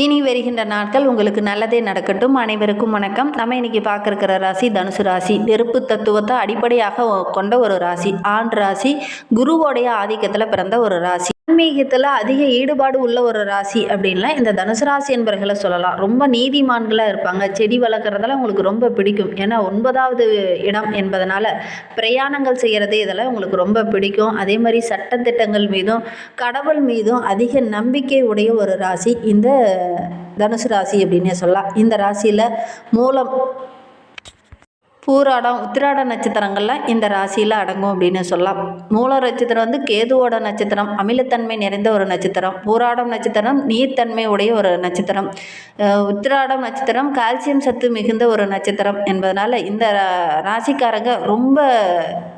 இனி வருகின்ற நாட்கள் உங்களுக்கு நல்லதே நடக்கட்டும். அனைவருக்கும் வணக்கம். நம்ம இன்னைக்கு பார்க்க இருக்கிற ராசி தனுசு ராசி. நெருப்பு தத்துவத்தை அடிப்படையாக கொண்ட ஒரு ராசி. ஆண் ராசி. குருவோடைய ஆதிக்கத்தில் பிறந்த ஒரு ராசி. ஆன்மீகத்தில் அதிக ஈடுபாடு உள்ள ஒரு ராசி அப்படின்லாம் இந்த தனுசு ராசி என்பர்களை சொல்லலாம். ரொம்ப நீதிமான்களாக இருப்பாங்க. செடி வளர்க்குறதெல்லாம் உங்களுக்கு ரொம்ப பிடிக்கும். ஏன்னா 9வது இடம் என்பதனால பிரயாணங்கள் செய்கிறது இதெல்லாம் உங்களுக்கு ரொம்ப பிடிக்கும். அதே மாதிரி சட்டத்திட்டங்கள் மீதும் கடவுள் மீதும் அதிக நம்பிக்கை உடைய ஒரு ராசி இந்த தனுசு ராசி அப்படின்னே சொல்லலாம். இந்த ராசியில் மூலம், பூராடம், உத்திராட நட்சத்திரங்கள்லாம் இந்த ராசியில் அடங்கும் அப்படின்னு சொல்லலாம். மூல நட்சத்திரம் கேதுவோட நட்சத்திரம், அமிலத்தன்மை நிறைந்த ஒரு நட்சத்திரம். பூராடம் நட்சத்திரம் நீர்த்தன்மை உடைய ஒரு நட்சத்திரம். உத்திராடம் நட்சத்திரம் கால்சியம் சத்து மிகுந்த ஒரு நட்சத்திரம் என்பதனால இந்த ராசிக்காரங்க ரொம்ப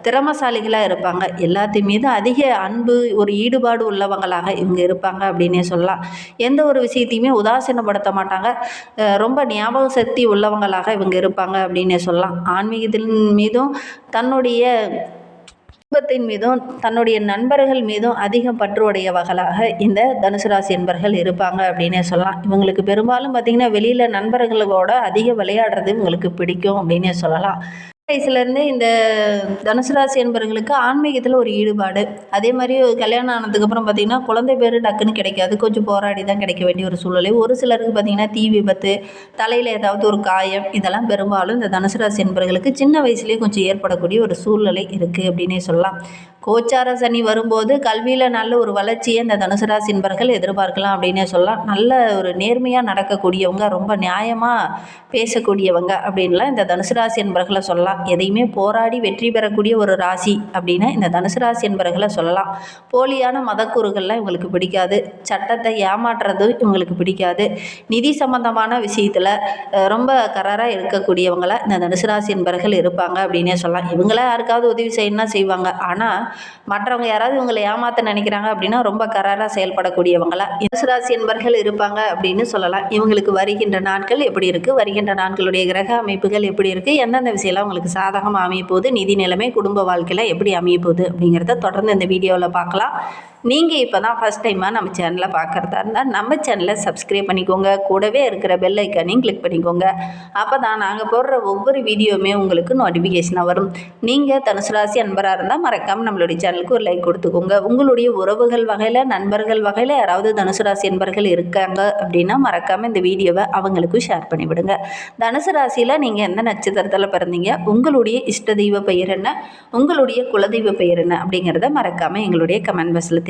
திறமசாலிகளாக இருப்பாங்க. எல்லாத்தையும் மீது அதிக அன்பு, ஒரு ஈடுபாடு உள்ளவங்களாக இவங்க இருப்பாங்க அப்படின்னே சொல்லலாம். எந்த ஒரு விஷயத்தையுமே உதாசீனப்படுத்த மாட்டாங்க. ரொம்ப ஞாபக சக்தி உள்ளவங்களாக இவங்க இருப்பாங்க அப்படின்னே சொல்லலாம். ஆன்மீகத்தின் மீதும் தன்னுடைய குடும்பத்தின் மீதும் தன்னுடைய நண்பர்கள் மீதும் அதிகம் பற்றுடையவர்களாக இந்த தனுசு ராசி என்பர்கள் இருப்பாங்க அப்படின்னே சொல்லலாம். இவங்களுக்கு பெரும்பாலும் பார்த்திங்கன்னா வெளியில் நண்பர்களோட அதிக விளையாடுறது இவங்களுக்கு பிடிக்கும் அப்படின்னே சொல்லலாம். வயசுலேருந்தே இந்த தனுசு ராசி என்பவர்களுக்கு ஆன்மீகத்தில் ஒரு ஈடுபாடு. அதே மாதிரி கல்யாணம் ஆனதுக்கப்புறம் பார்த்திங்கன்னா குழந்தை பேர் டக்குன்னு கிடைக்காது. கொஞ்சம் போராடி தான் கிடைக்க வேண்டிய ஒரு சூழ்நிலை. ஒரு சிலருக்கு பார்த்திங்கன்னா தீ விபத்து, தலையில் ஏதாவது ஒரு காயம், இதெல்லாம் பெரும்பாலும் இந்த தனுசு ராசி என்பவர்களுக்கு சின்ன வயசுலேயே கொஞ்சம் ஏற்படக்கூடிய ஒரு சூழ்நிலை இருக்குது அப்படின்னே சொல்லலாம். கோச்சார சனி வரும்போது கல்வியில் நல்ல ஒரு வளர்ச்சியை இந்த தனுசு ராசி என்பவர்கள் எதிர்பார்க்கலாம் அப்படின்னே சொல்லலாம். நல்ல ஒரு நேர்மையாக நடக்கக்கூடியவங்க, ரொம்ப நியாயமாக பேசக்கூடியவங்க அப்படின்லாம் இந்த தனுசு ராசி என்பவர்களை சொல்லலாம். எதையுமே போராடி வெற்றி பெறக்கூடிய ஒரு ராசி அப்படின்னா இந்த தனுசு ராசி என்பவர்களை சொல்லலாம். போலியான மதக்கூறுகள்லாம் இவங்களுக்கு பிடிக்காது. சட்டத்தை ஏமாற்றுறது இவங்களுக்கு பிடிக்காது. நிதி சம்பந்தமான விஷயத்தில் ரொம்ப கராராக இருக்கக்கூடியவங்கள இந்த தனுசு ராசி என்பவர்கள் இருப்பாங்க அப்படின்னே சொல்லலாம். இவங்கள யாருக்காவது உதவி செய்யணும்னா செய்வாங்க. ஆனால் மற்றவங்க யாராவது இவங்களை ஏமாற்ற நினைக்கிறாங்க அப்படின்னா ரொம்ப கராராக செயல்படக்கூடியவங்கள தனுசு ராசி என்பவர்கள் இருப்பாங்க அப்படின்னு சொல்லலாம். இவங்களுக்கு வருகின்ற நாட்கள் எப்படி இருக்குது, வருகின்ற நாட்களுடைய கிரக அமைப்புகள் எப்படி இருக்குது, எந்தெந்த விஷயம்லாம் உங்களுக்கு சாதகமாக அமையப்போகுது, நிதி நிலைமை, குடும்ப வாழ்க்கையில் எப்படி அமையப்போகுது அப்படிங்கிறத தொடர்ந்து இந்த வீடியோவில் பார்க்கலாம். நீங்கள் இப்போ தான் ஃபஸ்ட் டைமாக நம்ம சேனலை பார்க்குறதா இருந்தால் நம்ம சேனலை சப்ஸ்கிரைப் பண்ணிக்கோங்க. கூடவே இருக்கிற பெல் ஐக்கானையும் கிளிக் பண்ணிக்கோங்க. அப்போ தான் நாங்கள் போடுற ஒவ்வொரு வீடியோவுமே உங்களுக்கு நோட்டிஃபிகேஷனாக வரும். நீங்கள் தனுசு ராசி அன்பராக இருந்தால் மறக்காமல் நம்மளுடைய சேனலுக்கு ஒரு லைக் கொடுத்துக்கோங்க. உங்களுடைய உறவுகள் வகையில், நண்பர்கள் வகையில் யாராவது தனுசு ராசி அன்பர்கள் இருக்காங்க அப்படின்னா மறக்காமல் இந்த வீடியோவை அவங்களுக்கும் ஷேர் பண்ணிவிடுங்க. தனுசு ராசியில் நீங்கள் எந்த நட்சத்திரத்தில் பிறந்தீங்க, உங்களுடைய இஷ்ட தெய்வ பெயர் என்ன, உங்களுடைய குலதெய்வ பெயர் என்ன அப்படிங்கிறத மறக்காமல் எங்களுடைய கமெண்ட் பாக்ஸில்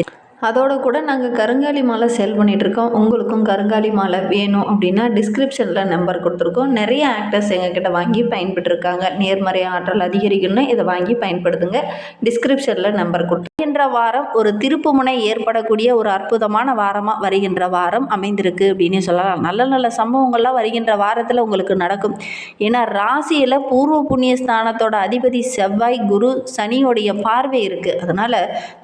அதோடு கூட நாங்கள் கருங்காலி மாலை சேல் பண்ணிகிட்ருக்கோம். உங்களுக்கும் கருங்காலி மாலை வேணும் அப்படின்னா டிஸ்கிரிப்ஷனில் நம்பர் கொடுத்துருக்கோம். நிறைய ஆக்டர்ஸ் எங்ககிட்ட வாங்கி பயன்பட்டுருக்காங்க. நேர்மறை ஆற்றல் அதிகரிக்கணும்னு இதை வாங்கி பயன்படுத்துங்க. டிஸ்கிரிப்ஷனில் நம்பர் வருகின்ற வாரம் ஒரு திருப்புமுனை ஏற்படக்கூடிய ஒரு அற்புதமான வாரமாக வருகின்ற வாரம் அமைந்திருக்கு அப்படின்னு சொல்லலாம். நல்ல நல்ல சம்பவங்கள்லாம் வருகின்ற வாரத்தில் உங்களுக்கு நடக்கும். ஏன்னா ராசியில் பூர்வ புண்ணிய ஸ்தானத்தோட அதிபதி செவ்வாய், குரு, சனியோடைய பார்வை இருக்குது. அதனால்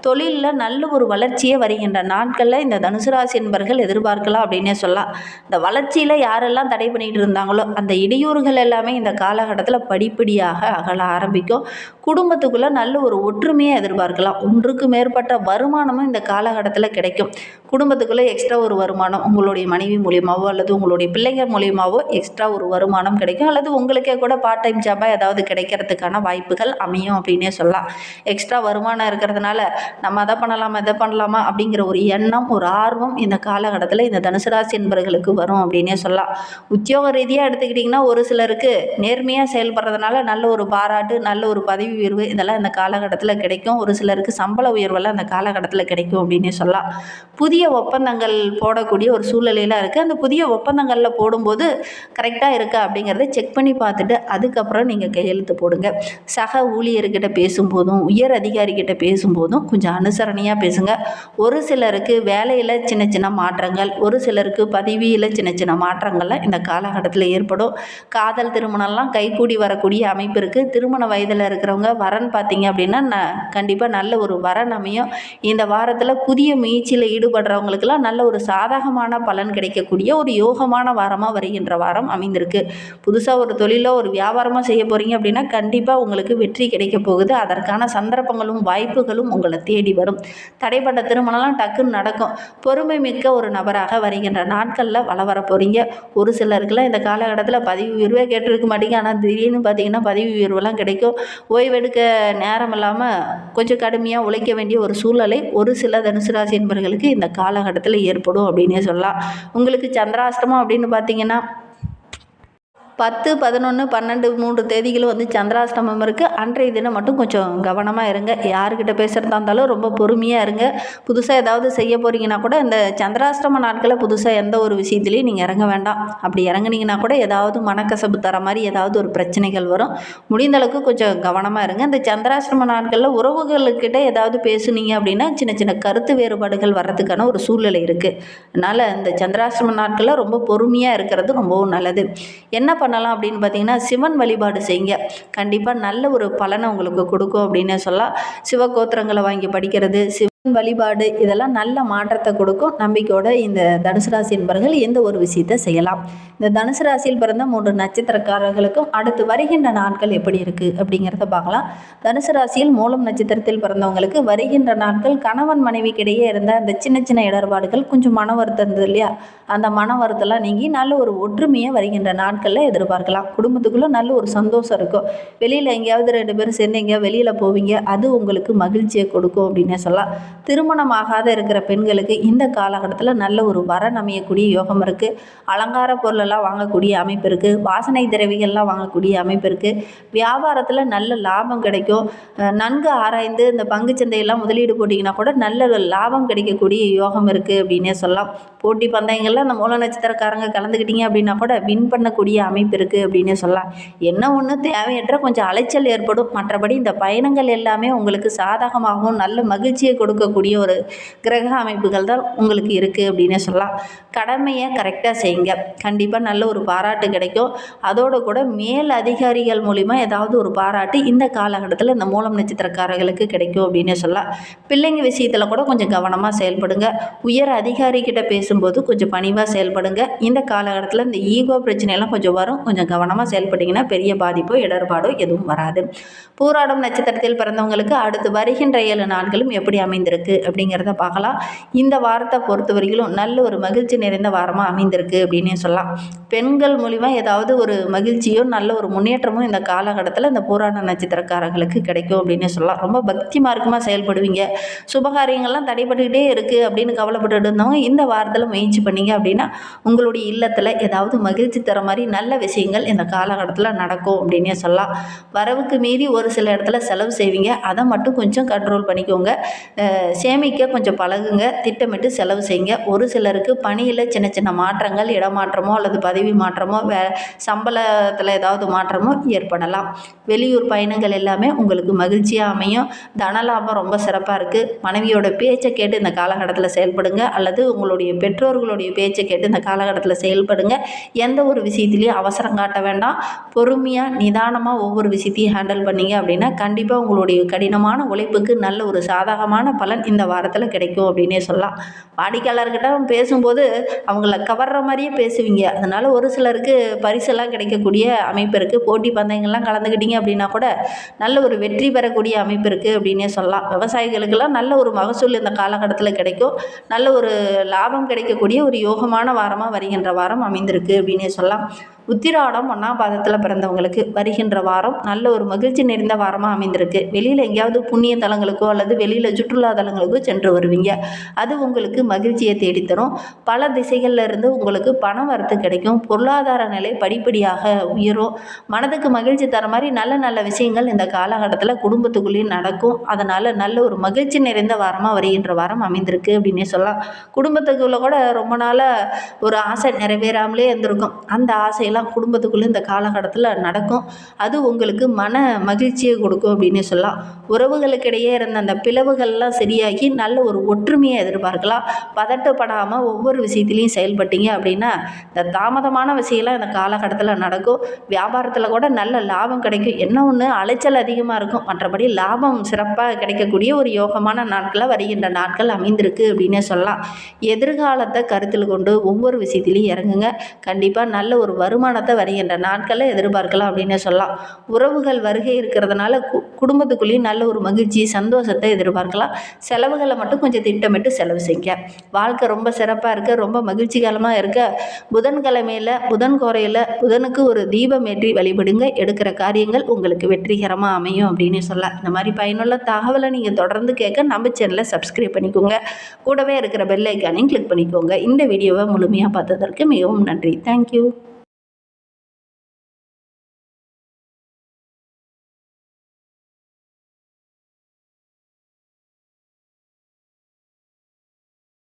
தொழிலில் நல்ல ஒரு வளர்ச்சி வருகின்ற நாட்களில் இந்த தனுசு ராசி என்பவர்கள் எதிர்பார்க்கலாம் அப்படின்னே சொல்லலாம். இந்த வளர்ச்சியில் யாரெல்லாம் தடை பண்ணிட்டு இருந்தாங்களோ அந்த இடையூறுகள் எல்லாமே இந்த காலகட்டத்தில் படிப்படியாக அகல ஆரம்பிக்கும். குடும்பத்துக்குள்ளே நல்ல ஒரு ஒற்றுமையை எதிர்பார்க்கலாம். ஒன்றுக்கு மேற்பட்ட வருமானமும் இந்த காலகட்டத்தில் கிடைக்கும். குடும்பத்துக்குள்ளே எக்ஸ்ட்ரா ஒரு வருமானம் உங்களுடைய மனைவி மூலியமாவோ அல்லது உங்களுடைய பிள்ளைங்க மூலியமாவோ எக்ஸ்ட்ரா ஒரு வருமானம் கிடைக்கும். அல்லது உங்களுக்கே கூட பார்ட் டைம் ஜாபாக ஏதாவது கிடைக்கிறதுக்கான வாய்ப்புகள் அமையும் அப்படின்னே சொல்லலாம். எக்ஸ்ட்ரா வருமானம் இருக்கிறதுனால நம்ம அதை பண்ணலாமா இதை பண்ணலாமா அப்படிங்கிற ஒரு எண்ணம், ஒரு ஆர்வம் இந்த காலகட்டத்தில் இந்த தனுசு ராசி என்பவர்களுக்கு வரும் அப்படின்னே சொல்லலாம். உத்தியோக ரீதியாக எடுத்துக்கிட்டிங்கன்னா ஒரு சிலருக்கு நேர்மையாக செயல்படுறதுனால நல்ல ஒரு பாராட்டு, நல்ல ஒரு பதவி உயர்வு இதெல்லாம் இந்த காலகட்டத்தில் கிடைக்கும். ஒரு சிலருக்கு சம்பள உயர்வெல்லாம் இந்த காலகட்டத்தில் கிடைக்கும் அப்படின்னே சொல்லலாம். புதிய ஒப்பந்தங்கள் போடக்கூடிய ஒரு சூழ்நிலையில் இருக்குது. அந்த புதிய ஒப்பந்தங்களில் போடும்போது கரெக்டாக இருக்கா அப்படிங்கிறத செக் பண்ணி பார்த்துட்டு அதுக்கப்புறம் நீங்கள் கையெழுத்து போடுங்க. சக ஊழியர்கிட்ட பேசும்போதும் உயர் அதிகாரிகிட்ட பேசும்போதும் கொஞ்சம் அனுசரணையாக பேசுங்க. ஒரு சிலருக்கு வேலையில் சின்ன சின்ன மாற்றங்கள், ஒரு சிலருக்கு பதவியில் சின்ன சின்ன மாற்றங்கள்லாம் இந்த காலகட்டத்தில் ஏற்படும். காதல் திருமணம்லாம் கைகூடி வரக்கூடிய அமைப்பு இருக்குது. திருமண வயதில் இருக்கிறவங்க வரன் பார்த்தீங்க அப்படின்னா கண்டிப்பாக நல்ல ஒரு வரன் அமையும். இந்த வாரத்தில் புதிய முயற்சியில் ஈடுபட ஈடுபடுறவங்களுக்கெல்லாம் நல்ல ஒரு சாதகமான பலன் கிடைக்கக்கூடிய ஒரு யோகமான வாரமாக வருகின்ற வாரம் அமைந்திருக்கு. புதுசாக ஒரு தொழிலோ ஒரு வியாபாரமோ செய்ய போகிறீங்க அப்படின்னா கண்டிப்பாக உங்களுக்கு வெற்றி கிடைக்க போகுது. அதற்கான சந்தர்ப்பங்களும் வாய்ப்புகளும் உங்களை தேடி வரும். தடைப்பட்ட திருமணம்லாம் டக்குன்னு நடக்கும். பொறுமை மிக்க ஒரு நபராக வருகின்ற நாட்களில் வர போகிறீங்க. ஒரு சிலருக்குலாம் இந்த காலகட்டத்தில் பதவி உயர்வே கேட்டிருக்க மாட்டீங்க. ஆனால் திடீர்னு பார்த்தீங்கன்னா பதவி உயர்வெல்லாம் கிடைக்கும். ஓய்வெடுக்க நேரம் இல்லாமல் கொஞ்சம் கடுமையாக உழைக்க வேண்டிய ஒரு சூழ்நிலை ஒரு சில தனுசு ராசி என்பவர்களுக்கு இந்த காலகட்டத்தில் ஏற்படும் அப்படின்னே சொல்லலாம். உங்களுக்கு சந்திராஷ்டமம் அப்படின்னு பார்த்தீங்கன்னா 10, 11, 12, 3 தேதிகளும் வந்து சந்திராஷ்டமம் இருக்குது. அன்றைய தினம் மட்டும் கொஞ்சம் கவனமாக இருங்க. யாருக்கிட்ட பேசுகிறதா இருந்தாலும் ரொம்ப பொறுமையாக இருங்க. புதுசாக ஏதாவது செய்ய போகிறீங்கன்னா கூட இந்த சந்திராஷ்டம நாட்களில் புதுசாக எந்த ஒரு விஷயத்துலையும் நீங்கள் இறங்க வேண்டாம். அப்படி இறங்குனீங்கன்னா கூட ஏதாவது மனக்கசப்பு தர மாதிரி ஏதாவது ஒரு பிரச்சனைகள் வரும். முடிந்த அளவுக்கு கொஞ்சம் கவனமாக இருங்க. இந்த சந்திராஷ்டம நாட்களில் உறவுகள்கிட்ட ஏதாவது பேசுனீங்க அப்படின்னா சின்ன சின்ன கருத்து வேறுபாடுகள் வர்றதுக்கான ஒரு சூழ்நிலை இருக்குது. அதனால் இந்த சந்திராஷ்டம நாட்களில் ரொம்ப பொறுமையாக இருக்கிறது ரொம்பவும் நல்லது. என்ன பண்ணலாம் அப்படின்னு பார்த்தீங்கன்னா சிவன் வழிபாடு செய்யுங்க. கண்டிப்பாக நல்ல ஒரு பலனை உங்களுக்கு கொடுக்கும் அப்படின்னு சொல்லலாம். சிவகோத்திரங்களை வாங்கி படிக்கிறது, வழிபாடு இதெல்லாம் நல்ல மாற்றத்தை கொடுக்கும். நம்பிக்கையோட இந்த தனுசு ராசி என்பவர்கள் எந்த ஒரு விஷயத்தை செய்யலாம். இந்த தனுசு ராசியில் பிறந்த 3 நட்சத்திரக்காரர்களுக்கும் அடுத்து வருகின்ற நாட்கள் எப்படி இருக்குது அப்படிங்கிறத பார்க்கலாம். தனுசு ராசியில் மூலம் நட்சத்திரத்தில் பிறந்தவங்களுக்கு வருகின்ற நாட்கள் கணவன் மனைவிக்கிடையே இருந்த அந்த சின்ன சின்ன இடர்பாடுகள் கொஞ்சம் மன வருத்தம் இருந்தது இல்லையா, அந்த மன வருத்தம்லாம் நீங்கி நல்ல ஒரு ஒற்றுமையை வருகின்ற நாட்களில் எதிர்பார்க்கலாம். குடும்பத்துக்குள்ளே நல்ல ஒரு சந்தோஷம் இருக்கும். வெளியில் எங்கேயாவது 2 பேரும் சேர்ந்து எங்கேயாவது வெளியில் போவீங்க, அது உங்களுக்கு மகிழ்ச்சியை கொடுக்கும் அப்படின்னே சொல்லலாம். திருமணமாகாத இருக்கிற பெண்களுக்கு இந்த காலகட்டத்தில் நல்ல ஒரு வரன் அமையக்கூடிய யோகம் இருக்குது. அலங்கார பொருளெல்லாம் வாங்கக்கூடிய அமைப்பு இருக்குது. வாசனை திரவிகள்லாம் வாங்கக்கூடிய அமைப்பு இருக்குது. வியாபாரத்தில் நல்ல லாபம் கிடைக்கும். நன்கு ஆராய்ந்து இந்த பங்குச்சந்தையெல்லாம் முதலீடு போட்டிங்கன்னா கூட நல்ல லாபம் கிடைக்கக்கூடிய யோகம் இருக்குது அப்படின்னே சொல்லலாம். போட்டி பந்தயங்களில் அந்த மூல நட்சத்திரக்காரங்க கலந்துக்கிட்டீங்க அப்படின்னா கூட வின் பண்ணக்கூடிய அமைப்பு இருக்குது அப்படின்னே சொல்லலாம். என்ன ஒன்று தேவையற்ற கொஞ்சம் அலைச்சல் ஏற்படும். மற்றபடி இந்த பயணங்கள் எல்லாமே உங்களுக்கு சாதகமாகவும் நல்ல மகிழ்ச்சியை கொடுக்கக்கூடிய ஒரு கிரக அமைப்புகள் தான் உங்களுக்கு இருக்குது அப்படின்னே சொல்லலாம். கடமையை கரெக்டாக செய்யுங்க. கண்டிப்பாக நல்ல ஒரு பாராட்டு கிடைக்கும். அதோடு கூட மேல் அதிகாரிகள் மூலிமா ஏதாவது ஒரு பாராட்டு இந்த காலகட்டத்தில் இந்த மூலம் நட்சத்திரக்காரர்களுக்கு கிடைக்கும் அப்படின்னே சொல்லலாம். பிள்ளைங்க விஷயத்தில் கூட கொஞ்சம் கவனமாக செயல்படுங்க. உயர் அதிகாரிகிட்ட பேசும்போது கொஞ்சம் பணிவாக செயல்படுங்க. இந்த காலகட்டத்தில் இந்த ஈகோ பிரச்சனையெல்லாம் கொஞ்சம் வரும். கொஞ்சம் கவனமாக செயல்பட்டிங்கன்னா பெரிய பாதிப்போ இடர்பாடோ எதுவும் வராது. பூராடம் நட்சத்திரத்தில் பிறந்தவங்களுக்கு அடுத்து வருகின்ற 7 நாட்களும் எப்படி அமைந்திருக்கு அப்படிங்கிறத பார்க்கலாம். இந்த வாரத்தை பொறுத்த வரைக்கும் நல்ல ஒரு மகிழ்ச்சி நிறைந்த வாரமாக அமைந்திருக்கு அப்படின்னே சொல்லலாம். பெண்கள் மூலிமா ஏதாவது ஒரு மகிழ்ச்சியோ நல்ல ஒரு முன்னேற்றமும் இந்த காலகட்டத்தில் இந்த பூராட நட்சத்திரக்காரர்களுக்கு கிடைக்கும் அப்படின்னே சொல்லலாம். ரொம்ப பக்தி மார்க்கமாக செயல்படுவீங்க. சுபகாரியங்கள்லாம் தடைப்பட்டுக்கிட்டே இருக்குது அப்படின்னு கவலைப்பட்டு இருந்தவங்க இந்த வாரத்தில் முயற்சி பண்ணீங்க அப்படின்னா உங்களுடைய இல்லத்தில் ஏதாவது மகிழ்ச்சி தர மாதிரி நல்ல விஷயங்கள் இந்த காலகட்டத்தில் நடக்கும் அப்படின்னே சொல்லலாம். வரவுக்கு மீறி ஒரு சில இடத்துல செலவு செய்வீங்க. அதை மட்டும் கொஞ்சம் கண்ட்ரோல் பண்ணிக்கோங்க. சேமிக்க கொஞ்சம் பழகுங்க. திட்டமிட்டு செலவு செய்யுங்க. ஒரு சிலருக்கு பணியில் சின்ன சின்ன மாற்றங்கள், இடமாற்றமோ அல்லது பதவி மாற்றமோ சம்பளத்தில் ஏதாவது மாற்றமோ ஏற்படலாம். வெளியூர் பயணங்கள் எல்லாமே உங்களுக்கு மகிழ்ச்சியாக அமையும். தனலாபம் ரொம்ப சிறப்பாக இருக்குது. மனைவியோட பேச்சை கேட்டு இந்த காலகட்டத்தில் செயல்படுங்க. அல்லது உங்களுடைய பெற்றோர்களுடைய பேச்சை கேட்டு இந்த காலகட்டத்தில் செயல்படுங்க. எந்த ஒரு விஷயத்துலையும் அவசரம் காட்ட வேண்டாம். பொறுமையாக நிதானமாக ஒவ்வொரு விஷயத்தையும் ஹேண்டில் பண்ணீங்க அப்படின்னா கண்டிப்பாக உங்களுடைய கடினமான உழைப்புக்கு நல்ல ஒரு சாதகமான பலன் இந்த வாரத்தில் கிடைக்கும் அப்படின்னே சொல்லலாம். வாடிக்கையாளர்கிட்ட பேசும்போது அவங்கள கவர்ற மாதிரியே பேசுவீங்க. அதனால் ஒரு சிலருக்கு பரிசெல்லாம் கிடைக்கக்கூடிய அமைப்பு இருக்குது. போட்டி பந்தயங்கள்லாம் கலந்துக்கிட்டீங்க அப்படின்னா கூட நல்ல ஒரு வெற்றி பெறக்கூடிய அமைப்பு இருக்குது அப்படின்னே சொல்லலாம். விவசாயிகளுக்கெல்லாம் நல்ல ஒரு மகசூல் இந்த காலகட்டத்தில் கிடைக்கும். நல்ல ஒரு லாபம் கிடைக்கக்கூடிய ஒரு யோகமான வாரமாக வருகின்ற வாரம் அமைந்திருக்கு அப்படின்னே சொல்லலாம். உத்திராடம் 1ஆம் பாதத்தில் பிறந்தவங்களுக்கு வருகின்ற வாரம் நல்ல ஒரு மகிழ்ச்சி நிறைந்த வாரமாக அமைந்திருக்கு. வெளியில் எங்கேயாவது புண்ணிய தலங்களுக்கோ அல்லது வெளியில் சுற்றுலா தலங்களுக்கோ சென்று வருவீங்க. அது உங்களுக்கு மகிழ்ச்சியை தேடித்தரும். பல திசைகளில் இருந்து உங்களுக்கு பண வரத்து கிடைக்கும். பொருளாதார நிலை படிப்படியாக உயரும். மனதுக்கு மகிழ்ச்சி தர மாதிரி நல்ல நல்ல விஷயங்கள் இந்த காலகட்டத்தில் குடும்பத்துக்குள்ளேயும் நடக்கும். அதனால் நல்ல ஒரு மகிழ்ச்சி நிறைந்த வாரமாக வருகின்ற வாரம் அமைந்திருக்கு அப்படின்னே சொல்லலாம். குடும்பத்துக்குள்ளே கூட ரொம்ப நாளாக ஒரு ஆசை நிறைவேறாமலே இருந்திருக்கும். அந்த ஆசையெல்லாம் காரியங்கள்லாம் குடும்பத்துக்குள்ளே இந்த காலகட்டத்தில் நடக்கும். அது உங்களுக்கு மன மகிழ்ச்சியை கொடுக்கும் அப்படின்னு சொல்லலாம். உறவுகளுக்கிடையே இருந்த அந்த பிளவுகள்லாம் சரியாகி நல்ல ஒரு ஒற்றுமையை எதிர்பார்க்கலாம். பதட்டப்படாமல் ஒவ்வொரு விஷயத்துலையும் செயல்பட்டீங்க அப்படின்னா இந்த தாமதமான விஷயம்லாம் இந்த காலகட்டத்தில் நடக்கும். வியாபாரத்தில் கூட நல்ல லாபம் கிடைக்கும். என்ன ஒன்று, அலைச்சல் அதிகமாக இருக்கும். மற்றபடி லாபம் சிறப்பாக கிடைக்கக்கூடிய ஒரு யோகமான நாட்களாக வருகின்ற நாட்கள் அமைந்திருக்கு அப்படின்னே சொல்லலாம். எதிர்காலத்தை கருத்தில் கொண்டு ஒவ்வொரு விஷயத்திலையும் இறங்குங்க. கண்டிப்பாக நல்ல ஒரு வருமானத்தை வருகின்ற நாட்களில் எதிர்பார்க்கலாம் அப்படின்னே சொல்லலாம். உறவுகள் வருகை இருக்கிறதுனால குடும்பத்துக்குள்ளேயும் நல்ல ஒரு மகிழ்ச்சி சந்தோஷத்தை எதிர்பார்க்கலாம். செலவுகளை மட்டும் கொஞ்சம் திட்டமிட்டு செலவு செய்யுங்க. வாழ்க்கை ரொம்ப சிறப்பாக இருக்க, ரொம்ப மகிழ்ச்சிகரமாக இருக்க புதன்கிழமையில் புதன்கோரையில் புதனுக்கு ஒரு தீபம் ஏற்றி வழிபடுங்க. எடுக்கிற காரியங்கள் உங்களுக்கு வெற்றிகரமாக அமையும் அப்படின்னு சொல்லலாம். இந்த மாதிரி பயனுள்ள தகவலை நீங்கள் தொடர்ந்து கேட்க நம்ம சேனலை சப்ஸ்கிரைப் பண்ணிக்கோங்க. கூடவே இருக்கிற பெல் ஐக்கானையும் கிளிக் பண்ணிக்கோங்க. இந்த வீடியோவை முழுமையாக பார்த்ததற்கு மிகவும் நன்றி. தேங்க்யூ.